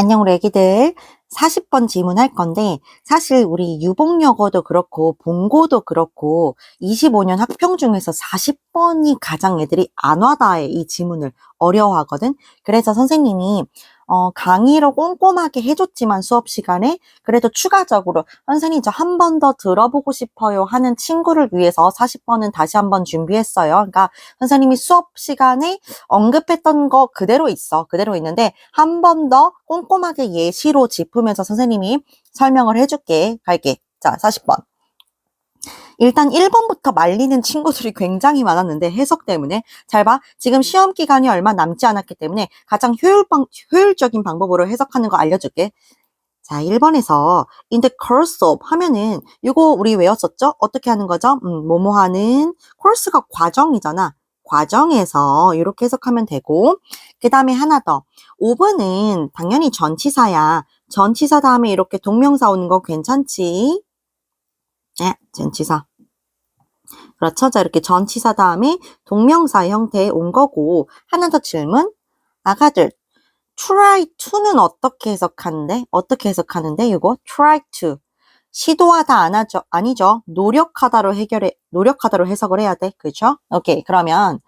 안녕, 우리 애기들. 40번 질문할 건데, 사실 우리 유복여고도 그렇고, 본고도 그렇고, 25년 학평 중에서 40번이 가장 애들이 안 와닿아요. 이 지문을 어려워하거든. 그래서 선생님이 강의로 꼼꼼하게 해줬지만 수업 시간에 그래도 추가적으로 선생님 저 한 번 더 들어보고 싶어요 하는 친구를 위해서 40번은 다시 한번 준비했어요. 그러니까 선생님이 수업 시간에 언급했던 거 그대로 있어. 그대로 있는데 한 번 더 꼼꼼하게 예시로 짚으면서 선생님이 설명을 해줄게. 갈게. 자, 40번. 일단 1번부터 말리는 친구들이 굉장히 많았는데 해석 때문에 잘 봐. 지금 시험 기간이 얼마 남지 않았기 때문에 가장 효율적인 방법으로 해석하는 거 알려줄게. 자, 1번에서 in the course of 하면은 이거 우리 외웠었죠? 어떻게 하는 거죠? 뭐뭐 하는 course가 과정이잖아. 과정에서 이렇게 해석하면 되고 그 다음에 하나 더 5번은 당연히 전치사야. 전치사 다음에 이렇게 동명사 오는 거 괜찮지? 네, 전치사. 그렇죠? 자, 이렇게 전치사 다음에 동명사 형태에 온 거고 하나 더 질문. 아가들 try to는 어떻게 해석하는데? 어떻게 해석하는데? 이거 try to 시도하다 안 하죠? 아니죠. 노력하다로 해석을 해야 돼. 그렇죠? 오케이. 그러면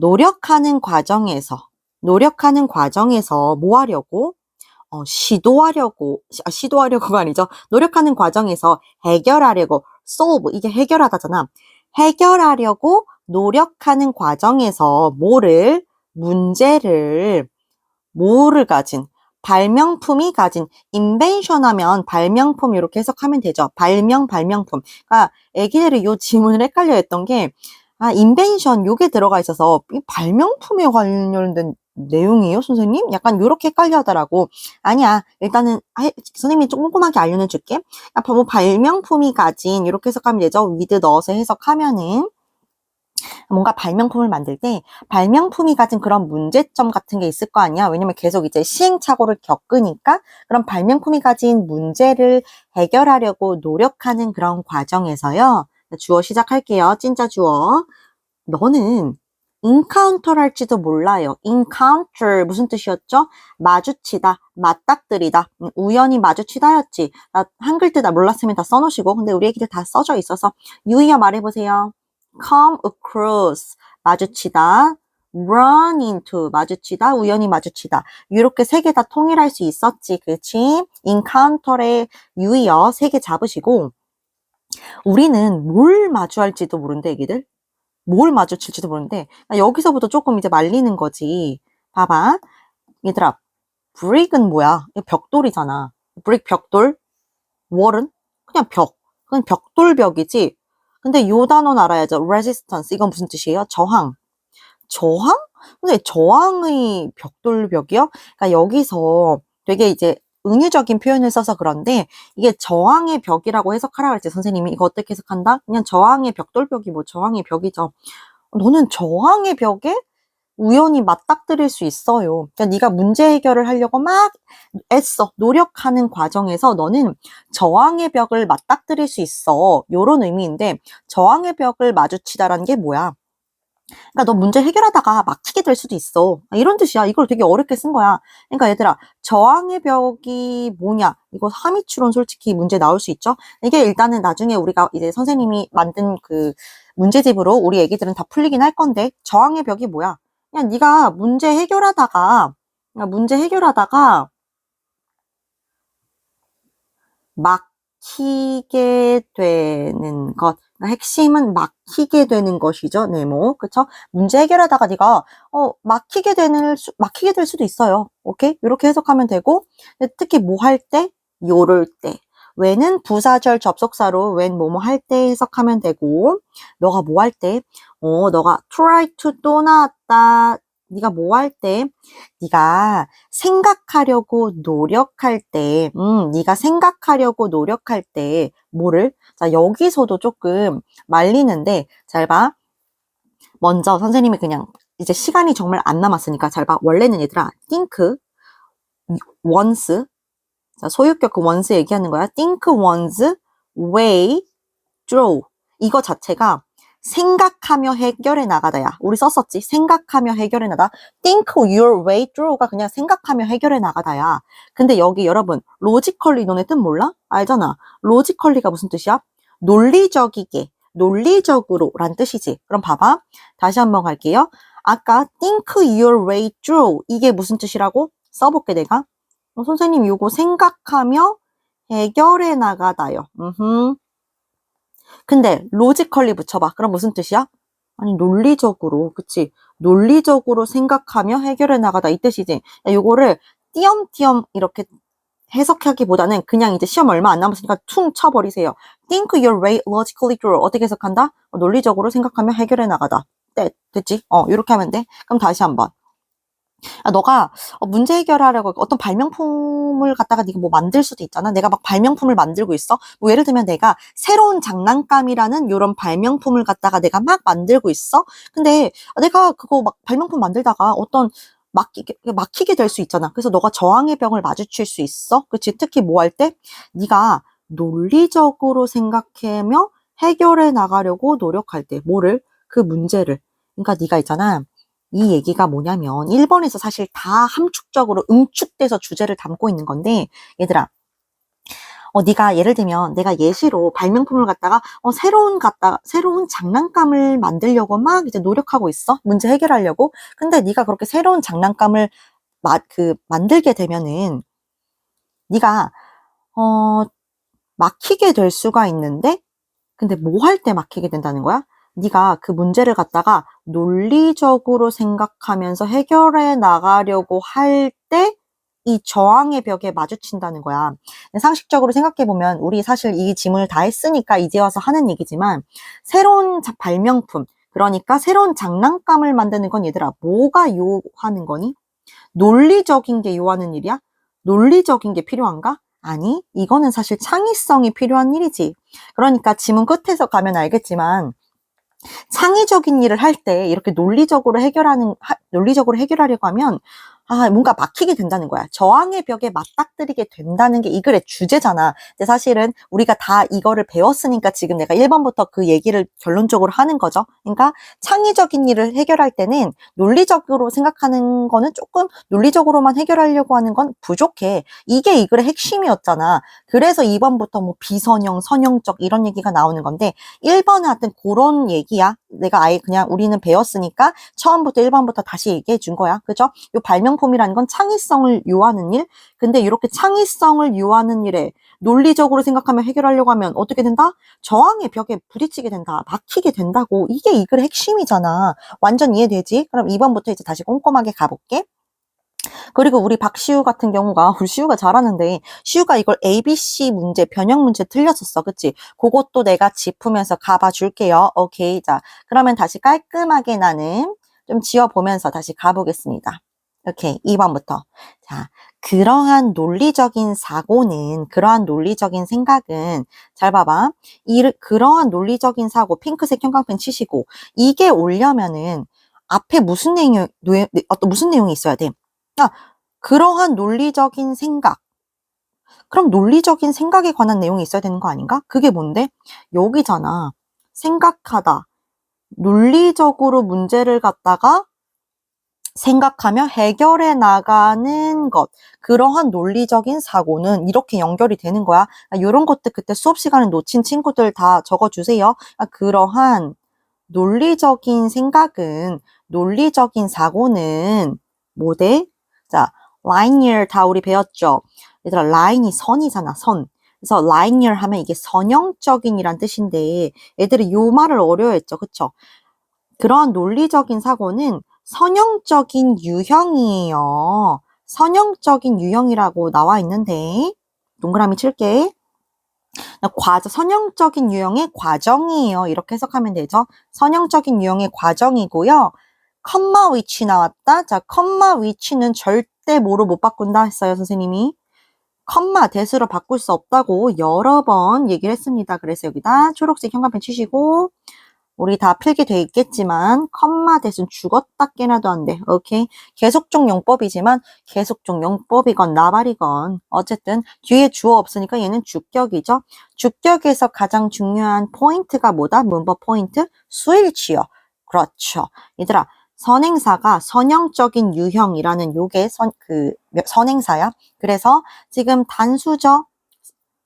노력하는 과정에서 뭐 하려고? 시도하려고가 아니죠. 노력하는 과정에서 해결하려고 solve 이게 해결하다잖아. 해결하려고 노력하는 과정에서 문제를 가진 발명품이 가진 인벤션 하면 발명품 이렇게 해석하면 되죠. 발명품. 그러니까 애기들이 요 지문을 헷갈려 했던 게 인벤션 요게 들어가 있어서 이 발명품에 관련된 내용이에요, 선생님? 약간 요렇게 헷갈려 하더라고. 아니야. 일단은 선생님이 좀 꼼꼼하게 알려줄게. 뭐 발명품이 가진 이렇게 해석하면 되죠. with 넣어서 해석하면은 뭔가 발명품을 만들 때 발명품이 가진 그런 문제점 같은 게 있을 거 아니야. 왜냐면 계속 이제 시행착오를 겪으니까 그런 발명품이 가진 문제를 해결하려고 노력하는 그런 과정에서요. 주어 시작할게요. 진짜 주어. 너는 encounter 할지도 몰라요. encounter 무슨 뜻이었죠? 마주치다, 맞닥뜨리다, 우연히 마주치다였지. 나 한글 뜻 몰랐으면 다 써놓으시고 근데 우리 애기들 다 써져 있어서 유의어 말해보세요. come across 마주치다, run into 마주치다, 우연히 마주치다. 이렇게 세 개 다 통일할 수 있었지. 그렇지? encounter의 유의어 세 개 잡으시고 우리는 뭘 마주할지도 모른대 애기들. 뭘 마주칠지도 모르는데 여기서부터 조금 이제 말리는 거지. 봐봐. 얘들아, brick은 뭐야? 이거 벽돌이잖아. brick 벽돌, wall은 그냥 그냥 벽돌벽이지. 근데 요 단어는 알아야죠. resistance 이건 무슨 뜻이에요? 저항? 근데 저항의 벽돌벽이요? 그러니까 여기서 되게 이제 은유적인 표현을 써서 그런데 이게 저항의 벽이라고 해석하라고 했지 선생님이. 이거 어떻게 해석한다? 그냥 저항의 벽돌벽이 뭐 저항의 벽이죠. 너는 저항의 벽에 우연히 맞닥뜨릴 수 있어요. 그러니까 네가 문제 해결을 하려고 막 애써 노력하는 과정에서 너는 저항의 벽을 맞닥뜨릴 수 있어. 요런 의미인데 저항의 벽을 마주치다라는 게 뭐야? 그러니까 너 문제 해결하다가 막히게 될 수도 있어. 이런 뜻이야. 이걸 되게 어렵게 쓴 거야. 그러니까 얘들아, 저항의 벽이 뭐냐? 이거 함의추론 솔직히 문제 나올 수 있죠? 이게 일단은 나중에 우리가 이제 선생님이 만든 그 문제집으로 우리 애기들은 다 풀리긴 할 건데, 저항의 벽이 뭐야? 그냥 네가 문제 해결하다가 막히게 되는 것. 그러니까 핵심은 막히게 되는 것이죠. 네모. 그쵸? 문제 해결하다가 네가 막히게 될 수도 있어요. 오케이? 이렇게 해석하면 되고 특히 뭐 할 때? 요럴 때. when은 부사절 접속사로 when 뭐뭐 할 때 해석하면 되고 너가 뭐 할 때? 너가 try to 또 나왔다. 네가 뭐 할 때? 네가 생각하려고 노력할 때, 네가 생각하려고 노력할 때, 뭐를? 자, 여기서도 조금 말리는데, 잘 봐. 먼저 선생님이 그냥, 이제 시간이 정말 안 남았으니까 잘 봐. 원래는 얘들아, think once. 자, 소유격 그 once 얘기하는 거야. think once, way, draw. 이거 자체가 생각하며 해결해 나가다야. 우리 썼었지. 생각하며 해결해 나다. think your way through가 그냥 생각하며 해결해 나가다야. 근데 여기 여러분 logically 너네 뜻 몰라? 알잖아. logically가 무슨 뜻이야? 논리적이게, 논리적으로 란 뜻이지. 그럼 봐봐. 다시 한번 갈게요. 아까 think your way through 이게 무슨 뜻이라고? 써볼게 내가. 선생님 이거 생각하며 해결해 나가다요. 근데 logically 붙여봐. 그럼 무슨 뜻이야? 아니 논리적으로, 그치? 논리적으로 생각하며 해결해 나가다 이 뜻이지. 요거를 띄엄띄엄 이렇게 해석하기보다는 그냥 이제 시험 얼마 안 남았으니까 퉁 쳐버리세요. Think your way logically through. 어떻게 해석한다? 논리적으로 생각하며 해결해 나가다. 됐지? 이렇게 하면 돼. 그럼 다시 한번. 너가 문제 해결하려고 어떤 발명품을 갖다가 네가 뭐 만들 수도 있잖아. 내가 막 발명품을 만들고 있어. 뭐 예를 들면 내가 새로운 장난감이라는 이런 발명품을 갖다가 내가 막 만들고 있어. 근데 내가 그거 막 발명품 만들다가 어떤 막히게 될 수 있잖아. 그래서 너가 저항의 벽을 마주칠 수 있어. 그치? 특히 뭐 할 때? 네가 논리적으로 생각하며 해결해 나가려고 노력할 때 뭐를? 그 문제를. 그러니까 네가 있잖아. 이 얘기가 뭐냐면 1번에서 사실 다 함축적으로 응축돼서 주제를 담고 있는 건데 얘들아 네가 예를 들면 내가 예시로 발명품을 갖다가 새로운 장난감을 만들려고 막 이제 노력하고 있어. 문제 해결하려고. 근데 네가 그렇게 새로운 장난감을 만들게 되면은 네가 막히게 될 수가 있는데 근데 뭐 할 때 막히게 된다는 거야? 네가 그 문제를 갖다가 논리적으로 생각하면서 해결해 나가려고 할 때 이 저항의 벽에 마주친다는 거야. 상식적으로 생각해보면 우리 사실 이 지문을 다 했으니까 이제 와서 하는 얘기지만 새로운 발명품, 그러니까 새로운 장난감을 만드는 건 얘들아 뭐가 요하는 거니? 논리적인 게 요하는 일이야? 논리적인 게 필요한가? 아니, 이거는 사실 창의성이 필요한 일이지. 그러니까 지문 끝에서 가면 알겠지만 창의적인 일을 할 때 이렇게 논리적으로 해결하려고 하면 뭔가 막히게 된다는 거야. 저항의 벽에 맞닥뜨리게 된다는 게 이 글의 주제잖아. 근데 사실은 우리가 다 이거를 배웠으니까 지금 내가 1번부터 그 얘기를 결론적으로 하는 거죠. 그러니까 창의적인 일을 해결할 때는 논리적으로 생각하는 거는 조금 논리적으로만 해결하려고 하는 건 부족해. 이게 이 글의 핵심이었잖아. 그래서 2번부터 뭐 비선형, 선형적 이런 얘기가 나오는 건데 1번은 하여튼 그런 얘기야. 내가 아예 그냥 우리는 배웠으니까 처음부터 1번부터 다시 얘기해 준 거야. 그죠? 요 발명품이라는 건 창의성을 요하는 일. 근데 이렇게 창의성을 요하는 일에 논리적으로 생각하면 해결하려고 하면 어떻게 된다? 저항의 벽에 부딪히게 된다. 막히게 된다고. 이게 이 글의 핵심이잖아. 완전 이해되지? 그럼 2번부터 이제 다시 꼼꼼하게 가볼게. 그리고 우리 박시우 같은 경우가 우리 시우가 잘하는데 시우가 이걸 ABC 문제, 변형 문제 틀렸었어. 그치? 그것도 내가 짚으면서 가봐 줄게요. 오케이. 자, 그러면 다시 깔끔하게 나는 좀 지워보면서 다시 가보겠습니다. 오케이. 2번부터. 자, 그러한 논리적인 생각은 잘 봐봐. 그러한 논리적인 사고, 핑크색 형광펜 치시고 이게 오려면은 앞에 무슨 내용이 있어야 돼? 그러한 논리적인 생각. 그럼 논리적인 생각에 관한 내용이 있어야 되는 거 아닌가? 그게 뭔데? 여기잖아. 생각하다. 논리적으로 문제를 갖다가 생각하며 해결해 나가는 것. 그러한 논리적인 사고는 이렇게 연결이 되는 거야. 이런 것들 그때 수업 시간에 놓친 친구들 다 적어주세요. 그러한 논리적인 사고는 뭐대? 자, linear 다 우리 배웠죠? 얘들아, line이 선이잖아, 선. 그래서 linear 하면 이게 선형적인이란 뜻인데 애들이 요 말을 어려워했죠, 그쵸? 그러한 논리적인 사고는 선형적인 유형이에요. 선형적인 유형이라고 나와 있는데 동그라미 칠게. 선형적인 유형의 과정이에요. 이렇게 해석하면 되죠. 선형적인 유형의 과정이고요. 컴마 위치 나왔다. 자, 컴마 위치는 절대 뭐로 못 바꾼다 했어요, 선생님이. 컴마 대수로 바꿀 수 없다고 여러 번 얘기를 했습니다. 그래서 여기다 초록색 형광펜 치시고 우리 다 필기돼 있겠지만 컴마 대신 죽었다 깨나도 안 돼. 오케이? 계속적 용법이지만 계속적 용법이건 나발이건 어쨌든 뒤에 주어 없으니까 얘는 주격이죠. 주격에서 가장 중요한 포인트가 뭐다? 문법 포인트? 수일치요. 그렇죠. 얘들아 선행사가 선형적인 유형이라는 요게 선행사야. 그래서 지금 단수죠.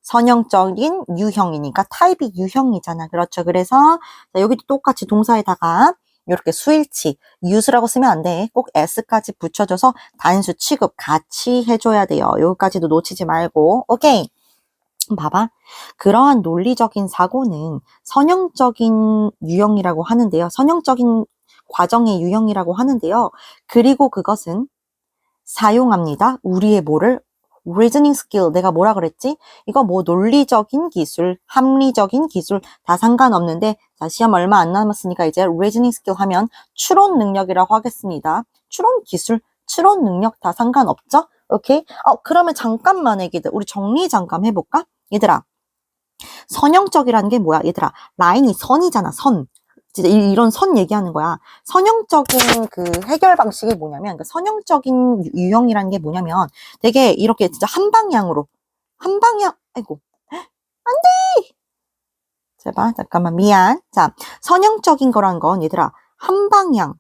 선형적인 유형이니까 타입이 유형이잖아. 그렇죠. 그래서 여기도 똑같이 동사에다가 이렇게 수일치, use라고 쓰면 안 돼. 꼭 s까지 붙여줘서 단수 취급 같이 해줘야 돼요. 여기까지도 놓치지 말고. 오케이. 봐봐. 그러한 논리적인 사고는 선형적인 유형이라고 하는데요. 선형적인 과정의 유형이라고 하는데요. 그리고 그것은 사용합니다. 우리의 뭐를? reasoning skill. 내가 뭐라 그랬지? 이거 뭐 논리적인 기술, 합리적인 기술 다 상관없는데 자, 시험 얼마 안 남았으니까 이제 reasoning skill 하면 추론 능력이라고 하겠습니다. 추론 기술, 추론 능력 다 상관없죠? 오케이? 그러면 잠깐만 애기들 우리 정리 잠깐 해볼까? 얘들아 선형적이라는 게 뭐야? 얘들아 라인이 선이잖아. 선. 진짜 이런 선 얘기하는 거야. 선형적인 그 해결 방식이 뭐냐면, 그 선형적인 유형이라는 게 뭐냐면, 되게 이렇게 진짜 한 방향으로, 아이고, 안 돼! 제발, 잠깐만, 미안. 자, 선형적인 거란 건 얘들아, 한 방향,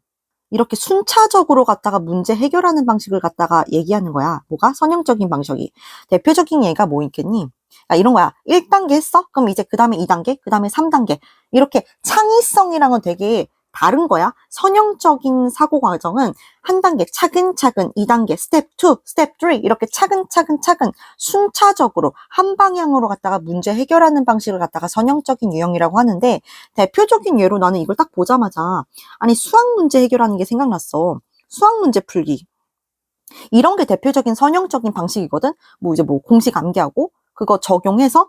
이렇게 순차적으로 갖다가 문제 해결하는 방식을 갖다가 얘기하는 거야. 뭐가? 선형적인 방식이. 대표적인 예가 뭐 있겠니? 이런 거야. 1단계 했어? 그럼 이제 그 다음에 2단계, 그 다음에 3단계. 이렇게 창의성이랑은 되게 다른 거야. 선형적인 사고 과정은 한 단계 차근차근, 2단계, 스텝 2, 스텝 3 이렇게 차근차근 순차적으로 한 방향으로 갖다가 문제 해결하는 방식을 갖다가 선형적인 유형이라고 하는데 대표적인 예로 나는 이걸 딱 보자마자 아니 수학 문제 해결하는 게 생각났어. 수학 문제 풀기. 이런 게 대표적인 선형적인 방식이거든. 뭐 이제 뭐 공식 암기하고 그거 적용해서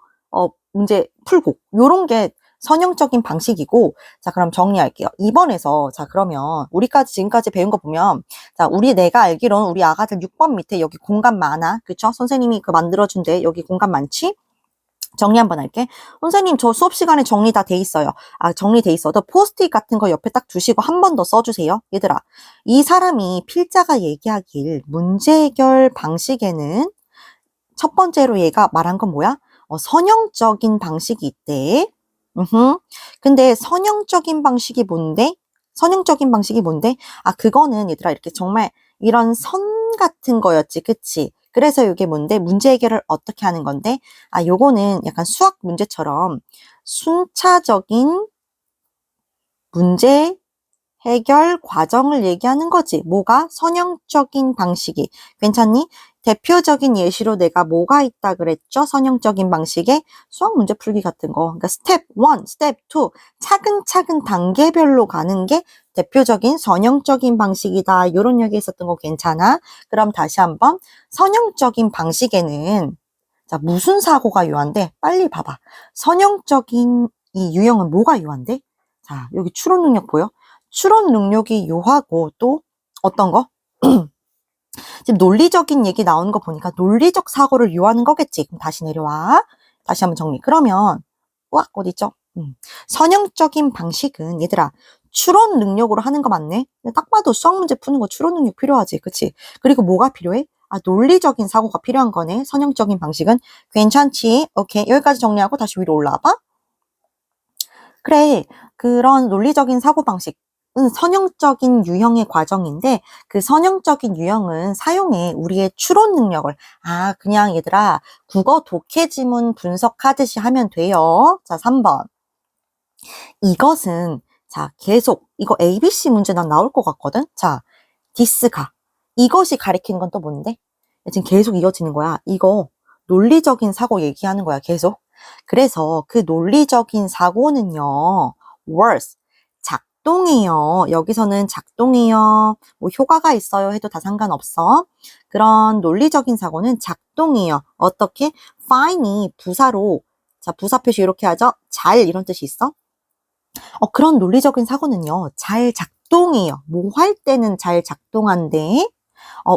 문제 풀고 요런 게 선형적인 방식이고 자 그럼 정리할게요. 2번에서 자 그러면 우리까지 지금까지 배운 거 보면 자 내가 알기로는 우리 아가들 6번 밑에 여기 공간 많아. 그쵸? 선생님이 그 만들어준대. 여기 공간 많지? 정리 한번 할게. 선생님 저 수업 시간에 정리 다 돼 있어요. 정리돼 있어도 포스트잇 같은 거 옆에 딱 두시고 한 번 더 써주세요. 얘들아 이 사람이 필자가 얘기하길 문제 해결 방식에는 첫 번째로 얘가 말한 건 뭐야? 선형적인 방식이 있대. 근데 선형적인 방식이 뭔데? 선형적인 방식이 뭔데? 그거는 얘들아 이렇게 정말 이런 선 같은 거였지. 그치? 그래서 이게 뭔데? 문제 해결을 어떻게 하는 건데? 요거는 약간 수학 문제처럼 순차적인 문제 해결 과정을 얘기하는 거지. 뭐가? 선형적인 방식이. 괜찮니? 대표적인 예시로 내가 뭐가 있다 그랬죠? 선형적인 방식에 수학 문제 풀기 같은 거. 그러니까 스텝 1, 스텝 2 차근차근 단계별로 가는 게 대표적인 선형적인 방식이다. 이런 얘기 있었던 거 괜찮아? 그럼 다시 한번 선형적인 방식에는 자 무슨 사고가 유한데? 빨리 봐봐. 선형적인 이 유형은 뭐가 유한데? 자 여기 추론 능력 보여? 추론 능력이 요하고 또 어떤 거? 지금 논리적인 얘기 나오는 거 보니까 논리적 사고를 요하는 거겠지. 그럼 다시 내려와. 다시 한번 정리. 그러면 어디죠? 선형적인 방식은 얘들아 추론 능력으로 하는 거 맞네? 근데 딱 봐도 수학 문제 푸는 거 추론 능력 필요하지. 그치? 그리고 뭐가 필요해? 논리적인 사고가 필요한 거네. 선형적인 방식은. 괜찮지? 오케이. 여기까지 정리하고 다시 위로 올라와봐. 그래. 그런 논리적인 사고방식은 선형적인 유형의 과정인데 그 선형적인 유형은 사용해 우리의 추론 능력을 그냥 얘들아 국어 독해 지문 분석하듯이 하면 돼요. 자 3번 이것은 자 계속 이거 ABC 문제 난 나올 것 같거든. 자 디스가 이것이 가리키는 건 또 뭔데? 지금 계속 이어지는 거야. 이거 논리적인 사고 얘기하는 거야 계속. 그래서 그 논리적인 사고는요. words 작동해요. 여기서는 작동해요. 뭐 효과가 있어요 해도 다 상관없어. 그런 논리적인 사고는 작동해요. 어떻게? fine이 부사로 자 부사 표시 이렇게 하죠. 잘 이런 뜻이 있어. 그런 논리적인 사고는요. 잘 작동해요. 뭐 할 때는 잘 작동한대.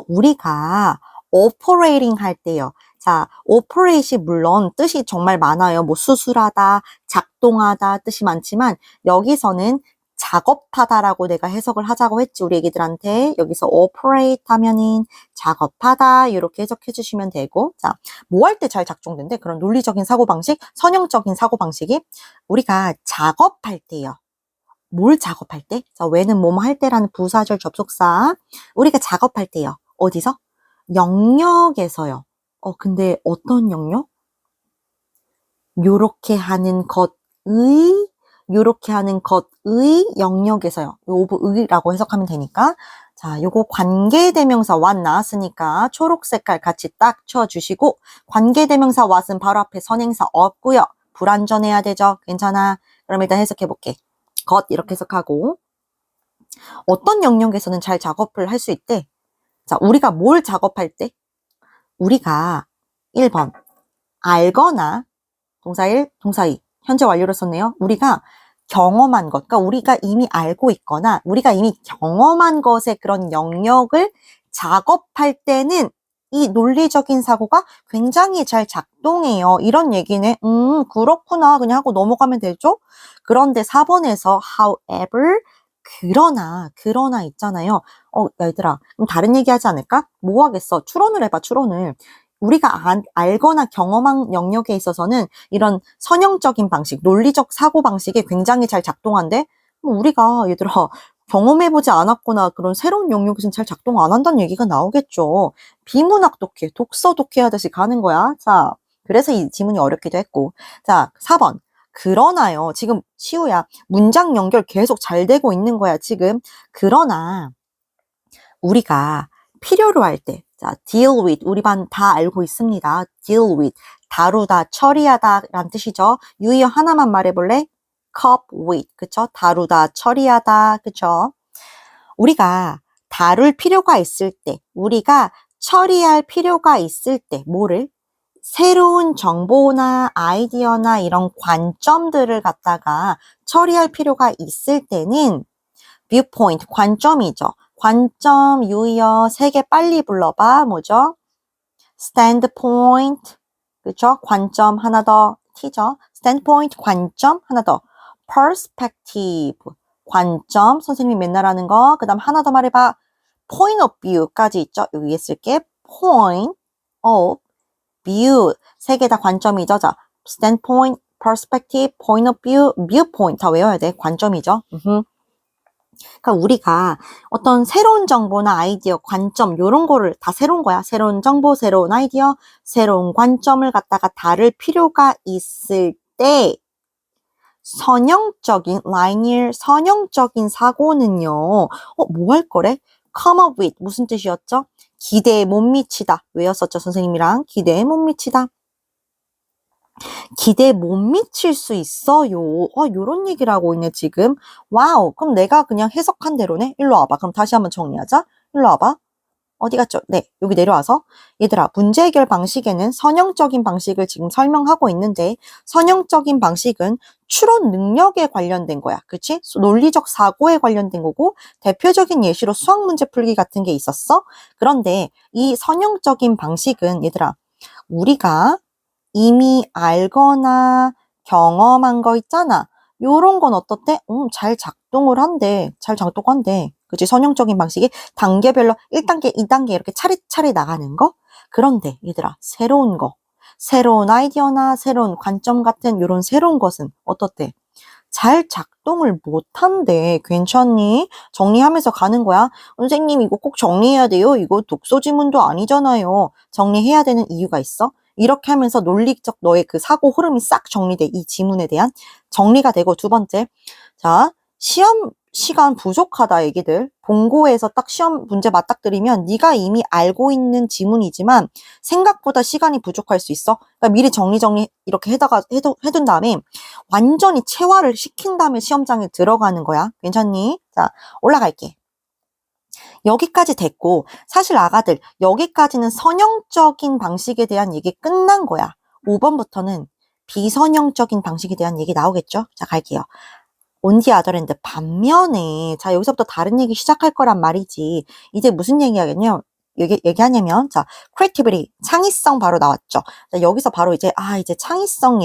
우리가 operating 할 때요. 자, operate이 물론 뜻이 정말 많아요. 뭐 수술하다, 작동하다 뜻이 많지만 여기서는 작업하다라고 내가 해석을 하자고 했지 우리 애기들한테. 여기서 operate 하면은 작업하다 이렇게 해석해 주시면 되고, 자, 뭐 할 때 잘 작동된대? 그런 논리적인 사고방식, 선형적인 사고방식이 우리가 작업할 때요. 뭘 작업할 때? 자, 왜는 뭐뭐 할 때라는 부사절 접속사. 우리가 작업할 때요. 어디서? 영역에서요. 근데 어떤 영역? 요렇게 하는 것의, 요렇게 하는 것의 영역에서요. 오브의라고 해석하면 되니까. 자, 요거 관계대명사 what 나왔으니까 초록 색깔 같이 딱 쳐주시고, 관계대명사 what은 바로 앞에 선행사 없고요. 불완전해야 되죠. 괜찮아. 그럼 일단 해석해볼게. 것 이렇게 해석하고, 어떤 영역에서는 잘 작업을 할 수 있대? 자, 우리가 뭘 작업할 때? 우리가 1번 알거나 동사 1, 동사 2 현재 완료를 썼네요. 우리가 경험한 것, 그러니까 우리가 이미 알고 있거나 우리가 이미 경험한 것의 그런 영역을 작업할 때는 이 논리적인 사고가 굉장히 잘 작동해요. 이런 얘기네. 그렇구나. 그냥 하고 넘어가면 되죠? 그런데 4번에서 however, 그러나 있잖아요. 얘들아, 그럼 다른 얘기 하지 않을까? 뭐 하겠어? 추론을 해봐, 추론을. 우리가 알거나 경험한 영역에 있어서는 이런 선형적인 방식, 논리적 사고방식이 굉장히 잘 작동한데, 우리가 얘들아 경험해보지 않았거나 그런 새로운 영역에서는 잘 작동 안 한다는 얘기가 나오겠죠. 비문학 독해, 독서 독해 하듯이 가는 거야. 자, 그래서 이 지문이 어렵기도 했고. 자, 4번. 그러나요. 지금 시우야. 문장 연결 계속 잘 되고 있는 거야, 지금. 그러나 우리가 필요로 할 때, 자, deal with, 우리 반 다 알고 있습니다. deal with, 다루다, 처리하다 라는 뜻이죠. 유희어 하나만 말해볼래? cope with, 그쵸? 다루다, 처리하다, 그쵸? 우리가 다룰 필요가 있을 때, 우리가 처리할 필요가 있을 때, 뭐를? 새로운 정보나 아이디어나 이런 관점들을 갖다가 처리할 필요가 있을 때는 viewpoint, 관점이죠. 관점, 유의어 3개 빨리 불러봐. 뭐죠? standpoint, 그쵸? 관점 하나 더, T죠? standpoint, 관점 하나 더. perspective, 관점, 선생님이 맨날 하는 거. 그 다음 하나 더 말해봐. point of view까지 있죠? 여기 위에 쓸게. point of view, 3개 다 관점이죠. 자, standpoint, perspective, point of view, viewpoint 다 외워야 돼. 관점이죠. 그러니까 우리가 어떤 새로운 정보나 아이디어, 관점 이런 거를 다 새로운 거야. 새로운 정보, 새로운 아이디어, 새로운 관점을 갖다가 다룰 필요가 있을 때 선형적인, linear, 선형적인 사고는요. 뭐 할 거래? come up with, 무슨 뜻이었죠? 기대에 못 미치다. 외웠었죠, 선생님이랑. 기대에 못 미치다. 기대에 못 미칠 수 있어요. 요런 얘기를 하고 있네, 지금. 와우. 그럼 내가 그냥 해석한 대로네? 일로 와봐. 그럼 다시 한번 정리하자. 일로 와봐. 어디 갔죠? 네, 여기 내려와서. 얘들아, 문제 해결 방식에는 선형적인 방식을 지금 설명하고 있는데, 선형적인 방식은 추론 능력에 관련된 거야. 그치? 논리적 사고에 관련된 거고, 대표적인 예시로 수학 문제 풀기 같은 게 있었어. 그런데 이 선형적인 방식은 얘들아, 우리가 이미 알거나 경험한 거 있잖아. 요런 건 어떻대? 잘 작동을 한대. 잘 작동한대. 그치? 선형적인 방식이 단계별로 1단계, 2단계 이렇게 차례차례 나가는 거? 그런데 얘들아, 새로운 거, 새로운 아이디어나 새로운 관점 같은 요런 새로운 것은 어떻대? 잘 작동을 못한대. 괜찮니? 정리하면서 가는 거야. 선생님, 이거 꼭 정리해야 돼요. 이거 독서 지문도 아니잖아요. 정리해야 되는 이유가 있어? 이렇게 하면서 논리적 너의 그 사고 흐름이 싹 정리돼. 이 지문에 대한 정리가 되고, 두 번째. 자, 시험 시간 부족하다, 애기들. 본고에서 딱 시험 문제 맞닥뜨리면 네가 이미 알고 있는 지문이지만 생각보다 시간이 부족할 수 있어. 그러니까 미리 정리 이렇게 해둔 다음에 완전히 체화를 시킨 다음에 시험장에 들어가는 거야. 괜찮니? 자, 올라갈게. 여기까지 됐고, 사실 아가들 여기까지는 선형적인 방식에 대한 얘기 끝난 거야. 5번부터는 비선형적인 방식에 대한 얘기 나오겠죠? 자, 갈게요. on the other hand, 반면에, 자, 여기서부터 다른 얘기 시작할 거란 말이지. 이제 무슨 얘기 하겠냐? 얘기하냐면, 자, creativity, 창의성 바로 나왔죠. 자, 여기서 바로 이제 창의성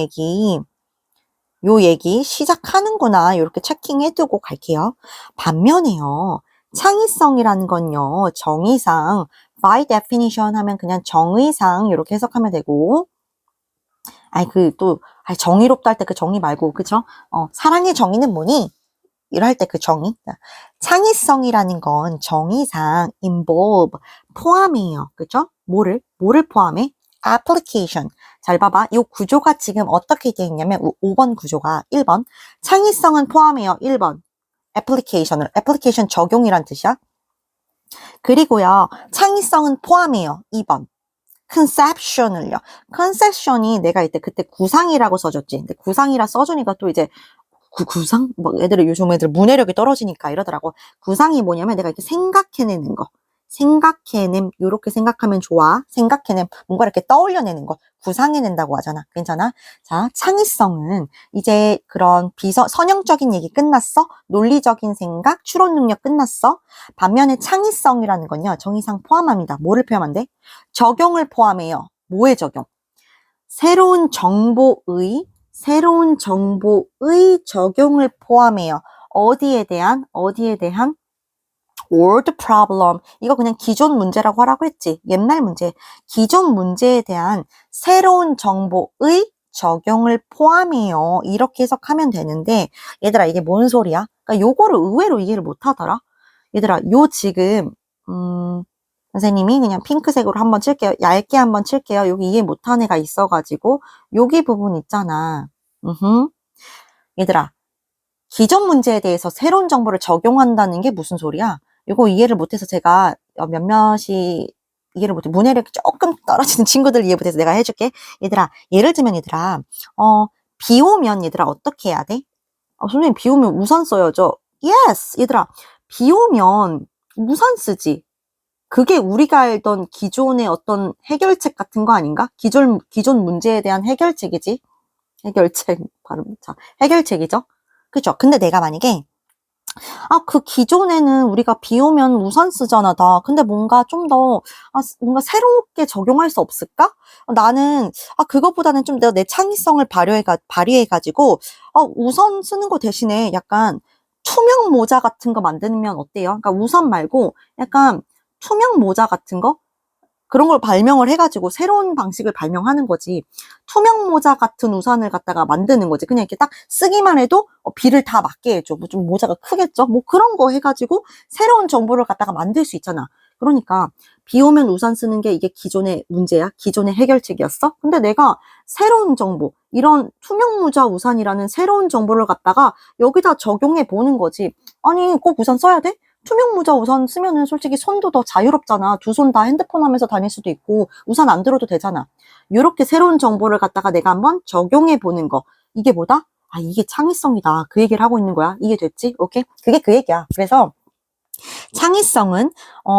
요 얘기 시작하는구나. 이렇게 체킹해두고 갈게요. 반면에요, 창의성이라는 건요, 정의상, by definition 하면 그냥 정의상 이렇게 해석하면 되고, 정의롭다 할 때 그 정의 말고, 그쵸? 사랑의 정의는 뭐니? 이럴 때 그 정의. 창의성이라는 건 정의상 involve, 포함해요. 그쵸? 뭐를 포함해? application. 잘 봐봐. 이 구조가 지금 어떻게 되어 있냐면 5번 구조가 1번. 창의성은 포함해요. 1번. application 적용이란 뜻이야. 그리고요. 창의성은 포함해요. 2번. conception을요. conception이 내가 그때 구상이라고 써줬지. 근데 구상이라 써주니까 또 이제 구상? 요즘 애들 문해력이 떨어지니까 이러더라고. 구상이 뭐냐면 내가 이렇게 생각해내는 거. 요렇게 생각하면 좋아. 뭔가 이렇게 떠올려내는 거. 구상해낸다고 하잖아. 괜찮아? 자, 창의성은 이제 그런 선형적인 얘기 끝났어? 논리적인 생각, 추론 능력 끝났어? 반면에 창의성이라는 건요, 정의상 포함합니다. 뭐를 포함한대? 적용을 포함해요. 뭐의 적용? 새로운 정보의 적용을 포함해요. 어디에 대한? old problem. 이거 그냥 기존 문제라고 하라고 했지. 옛날 문제. 기존 문제에 대한 새로운 정보의 적용을 포함해요. 이렇게 해석하면 되는데, 얘들아, 이게 뭔 소리야? 그러니까 요거를 의외로 이해를 못 하더라. 얘들아, 지금, 선생님이 그냥 핑크색으로 한번 칠게요. 얇게 한번 칠게요. 여기 이해 못한 애가 있어가지고, 여기 부분 있잖아. 얘들아, 기존 문제에 대해서 새로운 정보를 적용한다는 게 무슨 소리야? 이거 이해를 못해서 제가 몇몇이 이해를 못해. 문해력이 조금 떨어지는 친구들 이해 못해서 내가 해줄게. 얘들아, 예를 들면 얘들아, 비 오면 얘들아 어떻게 해야 돼? 선생님, 비 오면 우산 써야죠. Yes! 얘들아, 비 오면 우산 쓰지. 그게 우리가 알던 기존의 어떤 해결책 같은 거 아닌가? 기존 문제에 대한 해결책이지. 해결책 발음. 자, 해결책이죠. 그죠? 근데 내가 만약에 그 기존에는 우리가 비 오면 우산 쓰잖아, 다. 근데 뭔가 좀 더, 뭔가 새롭게 적용할 수 없을까? 나는, 그것보다는 좀 내 창의성을 발휘해가지고, 우산 쓰는 거 대신에 약간 투명 모자 같은 거 만들면 어때요? 그러니까 우산 말고 약간 투명 모자 같은 거? 그런 걸 발명을 해가지고 새로운 방식을 발명하는 거지. 투명 모자 같은 우산을 갖다가 만드는 거지. 그냥 이렇게 딱 쓰기만 해도 비를 다 막게 해줘. 뭐 좀 모자가 크겠죠? 뭐 그런 거 해가지고 새로운 정보를 갖다가 만들 수 있잖아. 그러니까 비 오면 우산 쓰는 게 이게 기존의 문제야? 기존의 해결책이었어? 근데 내가 새로운 정보, 이런 투명 모자 우산이라는 새로운 정보를 갖다가 여기다 적용해 보는 거지. 아니, 꼭 우산 써야 돼? 투명 모자 우산 쓰면은 솔직히 손도 더 자유롭잖아. 두 손 다 핸드폰 하면서 다닐 수도 있고 우산 안 들어도 되잖아. 이렇게 새로운 정보를 갖다가 내가 한번 적용해 보는 거. 이게 뭐다? 이게 창의성이다. 그 얘기를 하고 있는 거야. 이게 됐지? 오케이? 그게 그 얘기야. 그래서 창의성은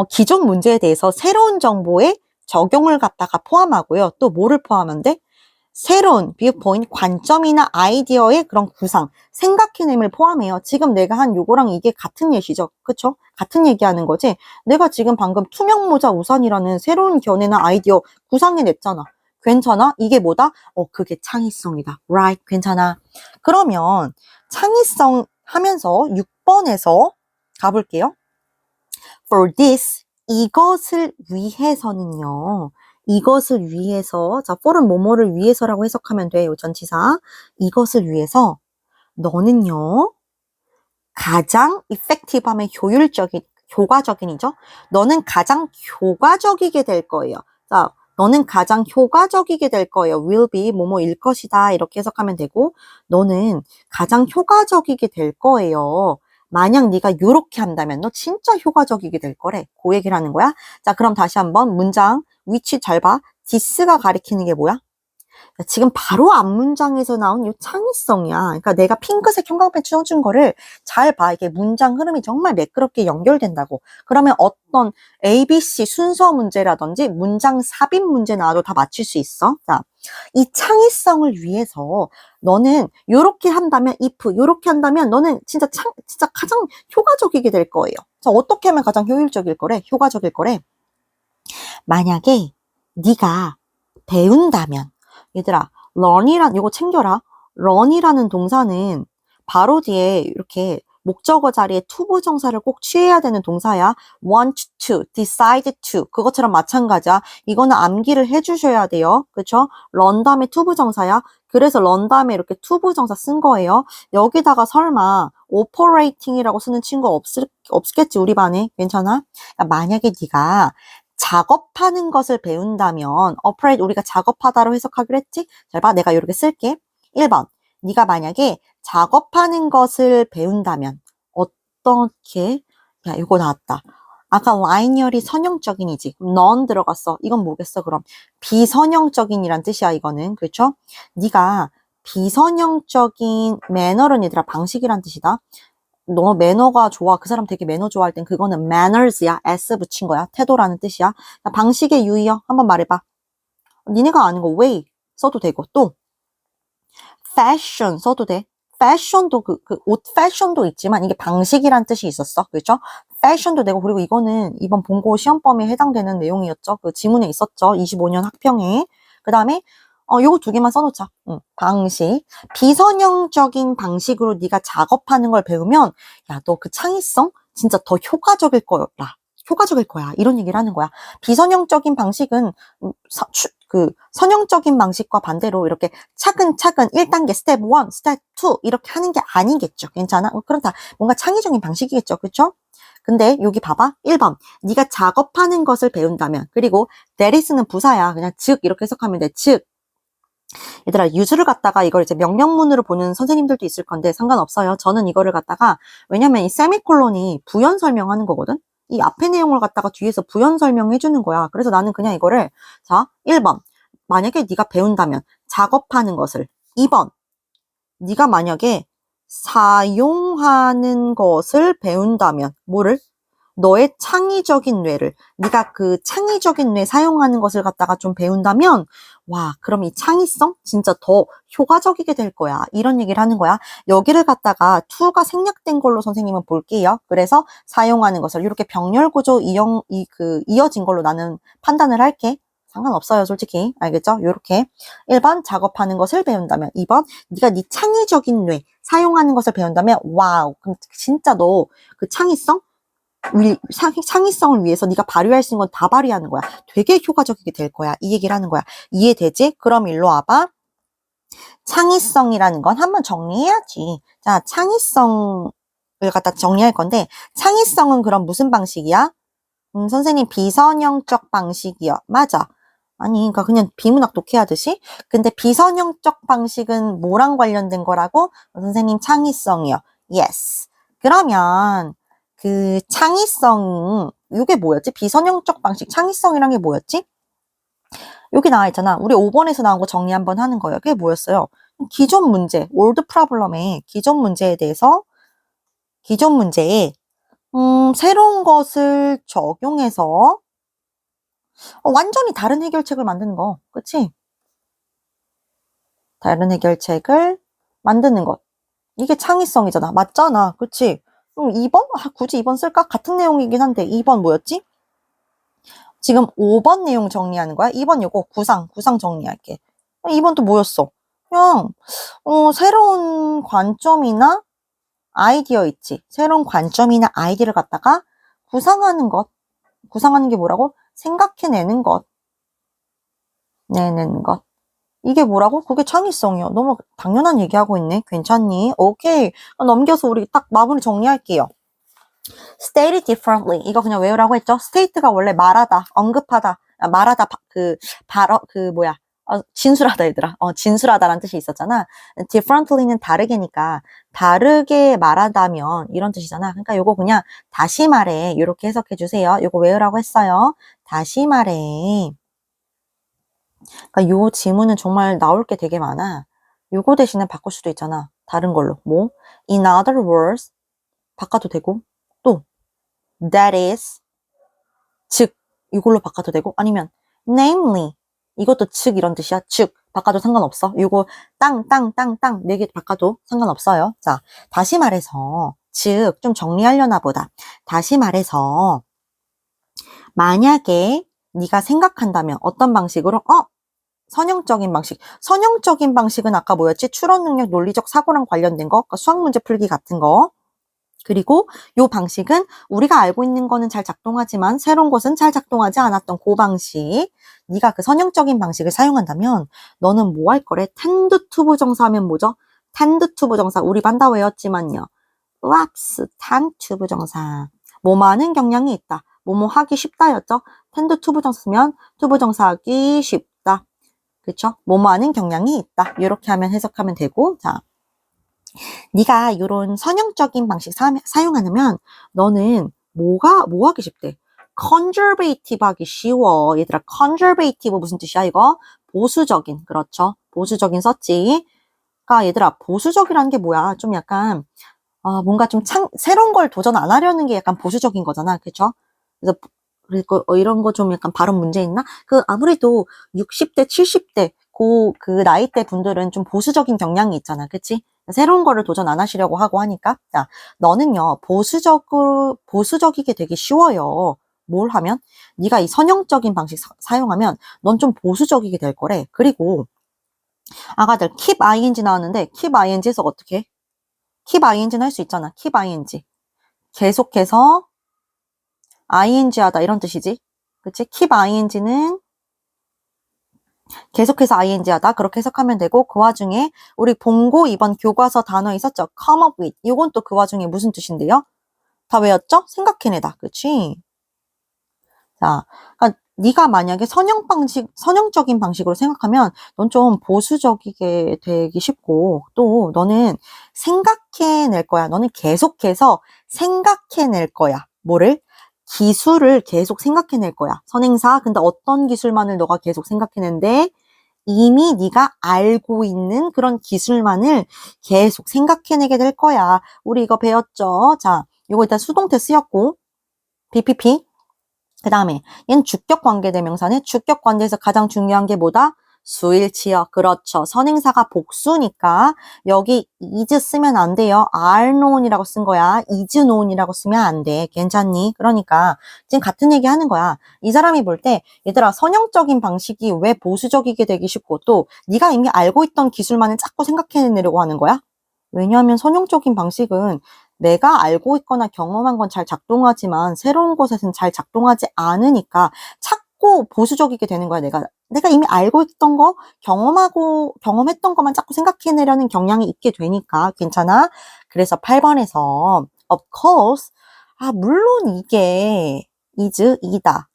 기존 문제에 대해서 새로운 정보의 적용을 갖다가 포함하고요. 또 뭐를 포함한대? 새로운 뷰포인트, 관점이나 아이디어의 그런 구상, 생각해냄을 포함해요. 지금 내가 한 요거랑 이게 같은 예시죠. 그쵸? 같은 얘기하는 거지. 내가 지금 방금 투명모자 우산이라는 새로운 견해나 아이디어 구상해냈잖아. 괜찮아? 이게 뭐다? 그게 창의성이다. Right? 괜찮아. 그러면 창의성 하면서 6번에서 가볼게요. For this, 이것을 위해서는요. 이것을 위해서, 자, for은 뭐뭐를 위해서라고 해석하면 돼, 요 전치사. 이것을 위해서 너는요, 가장 effective 하면 효과적인이죠. 너는 가장 효과적이게 될 거예요. 자, 너는 가장 효과적이게 될 거예요. will be 뭐뭐일 것이다. 이렇게 해석하면 되고, 너는 가장 효과적이게 될 거예요. 만약 네가 요렇게 한다면 너 진짜 효과적이게 될 거래. 그 얘기를 하는 거야. 자, 그럼 다시 한번 문장 위치 잘 봐. this가 가리키는 게 뭐야? 지금 바로 앞 문장에서 나온 이 창의성이야. 그러니까 내가 핑크색 형광펜 쳐준 거를 잘 봐. 이게 문장 흐름이 정말 매끄럽게 연결된다고. 그러면 어떤 ABC 순서 문제라든지 문장 삽입 문제 나와도 다 맞출 수 있어. 자, 이 창의성을 위해서 너는 요렇게 한다면 요렇게 한다면 너는 진짜 가장 효과적이게 될 거예요. 자, 어떻게 하면 가장 효율적일 거래? 효과적일 거래? 만약에 네가 배운다면, 얘들아, 이거 챙겨라. learn이라는 동사는 바로 뒤에 이렇게 목적어 자리에 to 부정사를 꼭 취해야 되는 동사야. want to, decide to. 그것처럼 마찬가지야. 이거는 암기를 해주셔야 돼요. 그쵸? learn 다음에 to 부정사야. 그래서 learn 다음에 이렇게 to 부정사 쓴 거예요. 여기다가 설마 operating이라고 쓰는 친구 없겠지, 우리 반에. 괜찮아? 그러니까 만약에 네가 작업하는 것을 배운다면 operate 우리가 작업하다로 해석하기로 했지? 잘 봐. 내가 이렇게 쓸게. 1번. 네가 만약에 작업하는 것을 배운다면 어떻게? 야, 이거 나왔다. 아까 라인열이 선형적인이지. 넌 들어갔어. 이건 뭐겠어, 그럼? 비선형적인이란 뜻이야, 이거는. 그렇죠? 네가 비선형적인 매너는 얘들아 방식이란 뜻이다. 너 매너가 좋아. 그 사람 되게 매너 좋아할 땐 그거는 manners야. s 붙인 거야. 태도라는 뜻이야. 방식의 유의어 한번 말해봐. 니네가 아는 거 way 써도 되고 또 fashion 써도 돼. fashion도 옷 fashion도 있지만 이게 방식이란 뜻이 있었어. 그렇죠? fashion도 되고 그리고 이거는 이번 본고 시험 범위에 해당되는 내용이었죠. 그 지문에 있었죠. 25년 학평에. 그 다음에 요거 두 개만 써놓자. 방식. 비선형적인 방식으로 네가 작업하는 걸 배우면 야, 너 그 창의성 진짜 더 효과적일 거라. 효과적일 거야. 이런 얘기를 하는 거야. 비선형적인 방식은 선형적인 방식과 반대로 이렇게 차근차근 1단계, 스텝 1, 스텝 2 이렇게 하는 게 아니겠죠. 괜찮아? 그렇다. 뭔가 창의적인 방식이겠죠. 그렇죠? 근데 여기 봐봐. 1번. 네가 작업하는 것을 배운다면 그리고 that is는 부사야. 그냥 즉 이렇게 해석하면 돼. 즉. 얘들아 유주를 갖다가 이걸 이제 명령문으로 보는 선생님들도 있을 건데 상관없어요. 저는 이거를 갖다가 왜냐면 이 세미콜론이 부연 설명하는 거거든. 이 앞에 내용을 갖다가 뒤에서 부연 설명해 주는 거야. 그래서 나는 그냥 이거를 자 1번 만약에 네가 배운다면 작업하는 것을 2번 네가 만약에 사용하는 것을 배운다면 뭐를? 너의 창의적인 뇌를 네가 그 창의적인 뇌 사용하는 것을 갖다가 좀 배운다면 와 그럼 이 창의성 진짜 더 효과적이게 될 거야 이런 얘기를 하는 거야. 여기를 갖다가 to가 생략된 걸로 선생님은 볼게요. 그래서 사용하는 것을 이렇게 병렬 구조 이어진 걸로 나는 판단을 할게. 상관없어요 솔직히 알겠죠? 요렇게 1번 작업하는 것을 배운다면 2번 네가 네 창의적인 뇌 사용하는 것을 배운다면 와우 그럼 진짜 너 그 창의성을 위해서 네가 발휘할 수 있는 건 다 발휘하는 거야. 되게 효과적이게 될 거야. 이 얘기를 하는 거야. 이해되지? 그럼 일로 와봐. 창의성이라는 건 한번 정리해야지. 자, 창의성을 갖다 정리할 건데 창의성은 그럼 무슨 방식이야? 선생님 비선형적 방식이요. 맞아. 아니, 그러니까 그냥 비문학 독해하듯이. 근데 비선형적 방식은 뭐랑 관련된 거라고? 선생님 창의성이요. Yes. 그러면 그 창의성, 이게 뭐였지? 비선형적 방식, 창의성이란 게 뭐였지? 여기 나와 있잖아. 우리 5번에서 나온 거 정리 한번 하는 거예요. 그게 뭐였어요? 기존 문제, old problem의 기존 문제에 대해서, 기존 문제에, 새로운 것을 적용해서, 완전히 다른 해결책을 만드는 거. 그치? 다른 해결책을 만드는 것. 이게 창의성이잖아. 맞잖아. 그치? 그럼 2번? 굳이 2번 쓸까? 같은 내용이긴 한데 2번 뭐였지? 지금 5번 내용 정리하는 거야. 2번 요거 구상 정리할게. 2번 또 뭐였어? 그냥 새로운 관점이나 아이디어 있지. 새로운 관점이나 아이디어를 갖다가 구상하는 것. 구상하는 게 뭐라고? 생각해내는 것. 내는 것. 이게 뭐라고? 그게 창의성이요. 너무 당연한 얘기하고 있네. 괜찮니? 오케이. 넘겨서 우리 딱 마무리 정리할게요. state differently. 이거 그냥 외우라고 했죠? state가 원래 말하다, 언급하다, 말하다, 진술하다 얘들아. 진술하다라는 뜻이 있었잖아. differently는 다르게니까 다르게 말하다면 이런 뜻이잖아. 그러니까 요거 그냥 다시 말해 이렇게 해석해 주세요. 요거 외우라고 했어요. 다시 말해. 그러니까 요 지문은 정말 나올 게 되게 많아. 요거 대신에 바꿀 수도 있잖아. 다른 걸로. 뭐? In other words 바꿔도 되고 또 that is 즉 이걸로 바꿔도 되고 아니면 namely 이것도 즉 이런 뜻이야. 즉 바꿔도 상관없어. 이거 땅 4개 바꿔도 상관없어요. 자 다시 말해서 즉 좀 정리하려나 보다. 다시 말해서 만약에 네가 생각한다면 어떤 방식으로? 선형적인 방식. 선형적인 방식은 아까 뭐였지? 추론 능력, 논리적 사고랑 관련된 거, 그러니까 수학 문제 풀기 같은 거. 그리고 요 방식은 우리가 알고 있는 거는 잘 작동하지만 새로운 것은 잘 작동하지 않았던 그 방식. 네가 그 선형적인 방식을 사용한다면 너는 뭐 할 거래? 텐드 투 부정사 하면 뭐죠? 텐드 투 부정사. 우리 반 다 외웠지만요. 랍스, 텐 투 부정사. 뭐뭐 하는 경향이 있다. 뭐뭐 하기 쉽다였죠? 텐드 투 부정사 쓰면 투 부정사 하기 쉽다. 그쵸? 뭐뭐 하는 경향이 있다. 이렇게 하면 해석하면 되고, 자. 네가 이런 선형적인 방식 사용하면 너는 뭐 하기 쉽대? conservative 하기 쉬워. 얘들아, conservative 무슨 뜻이야, 이거? 보수적인. 그렇죠. 보수적인 썼지. 그러니까 얘들아, 보수적이라는 게 뭐야? 좀 약간, 뭔가 좀 새로운 걸 도전 안 하려는 게 약간 보수적인 거잖아. 그쵸? 그래서, 그리고 이런 거 좀 약간 발음 문제 있나? 아무래도 60대, 70대, 그 나이대 분들은 좀 보수적인 경향이 있잖아. 그치? 새로운 거를 도전 안 하시려고 하고 하니까. 자, 너는요, 보수적이게 되기 쉬워요. 뭘 하면? 네가 이 선형적인 방식 사용하면 넌 좀 보수적이게 될 거래. 그리고, 아가들, keep ing 나왔는데, keep ing에서 어떻게 해? keep ing는 할 수 있잖아. keep ing. 계속해서 ing 하다 이런 뜻이지. 그치? keep ing는 계속해서 ing 하다 그렇게 해석하면 되고 그 와중에 우리 본고 이번 교과서 단어 있었죠? come up with. 이건 또 그 와중에 무슨 뜻인데요? 다 외웠죠? 생각해내다. 그치? 자, 그러니까 네가 만약에 선형적인 방식으로 생각하면 넌 좀 보수적이게 되기 쉽고 또 너는 생각해낼 거야. 너는 계속해서 생각해낼 거야. 뭐를? 기술을 계속 생각해낼 거야. 선행사. 근데 어떤 기술만을 너가 계속 생각해낸데 이미 네가 알고 있는 그런 기술만을 계속 생각해내게 될 거야. 우리 이거 배웠죠? 자, 이거 일단 수동태 쓰였고 BPP. 그 다음에 얘는 주격 관계대명사네. 주격 관계에서 가장 중요한 게 뭐다? 수일치어. 그렇죠. 선행사가 복수니까 여기 is 쓰면 안 돼요. are known이라고 쓴 거야. is known이라고 쓰면 안 돼. 괜찮니? 그러니까 지금 같은 얘기 하는 거야. 이 사람이 볼 때 얘들아 선형적인 방식이 왜 보수적이게 되기 쉽고 또 네가 이미 알고 있던 기술만을 자꾸 생각해내려고 하는 거야? 왜냐하면 선형적인 방식은 내가 알고 있거나 경험한 건 잘 작동하지만 새로운 것에서는 잘 작동하지 않으니까 자꾸 보수적이게 되는 거야. 내가 이미 알고 있던 거, 경험했던 것만 자꾸 생각해내려는 경향이 있게 되니까 괜찮아? 그래서 8번에서 of course, 물론 이게 is, 이다.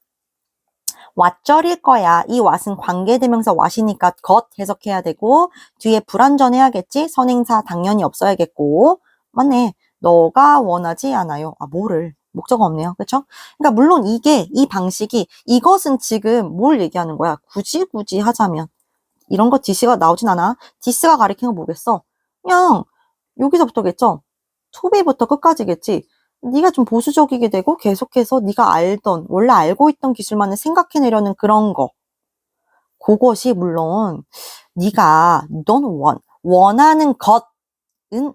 왓절일 거야. 이 왓은 관계대명사 왓이니까 것 해석해야 되고 뒤에 불완전해야겠지? 선행사 당연히 없어야겠고 맞네. 너가 원하지 않아요. 뭐를? 목적어 없네요. 그쵸? 그러니까 물론 이 방식이 이것은 지금 뭘 얘기하는 거야? 굳이 하자면 이런 거 디스가 나오진 않아. 디스가 가리키는 거 뭐겠어? 그냥 여기서부터겠죠? 초비부터 끝까지겠지? 네가 좀 보수적이게 되고 계속해서 네가 원래 알고 있던 기술만을 생각해내려는 그런 거. 그것이 물론 네가 원하는 것은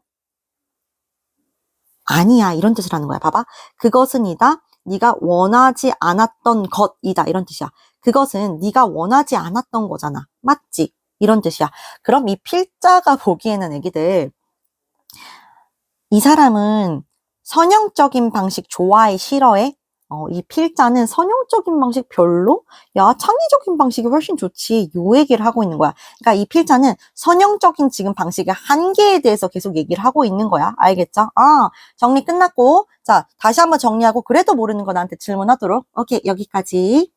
아니야 이런 뜻을 하는 거야. 봐봐. 그것은 이다. 네가 원하지 않았던 것이다 이런 뜻이야. 그것은 네가 원하지 않았던 거잖아. 맞지? 이런 뜻이야. 그럼 이 필자가 보기에는 애기들 이 사람은 선형적인 방식 좋아해, 싫어해? 이 필자는 선형적인 방식 별로? 야, 창의적인 방식이 훨씬 좋지. 요 얘기를 하고 있는 거야. 그러니까 이 필자는 선형적인 지금 방식의 한계에 대해서 계속 얘기를 하고 있는 거야. 알겠죠? 정리 끝났고. 자, 다시 한번 정리하고 그래도 모르는 거 나한테 질문하도록. 오케이, 여기까지.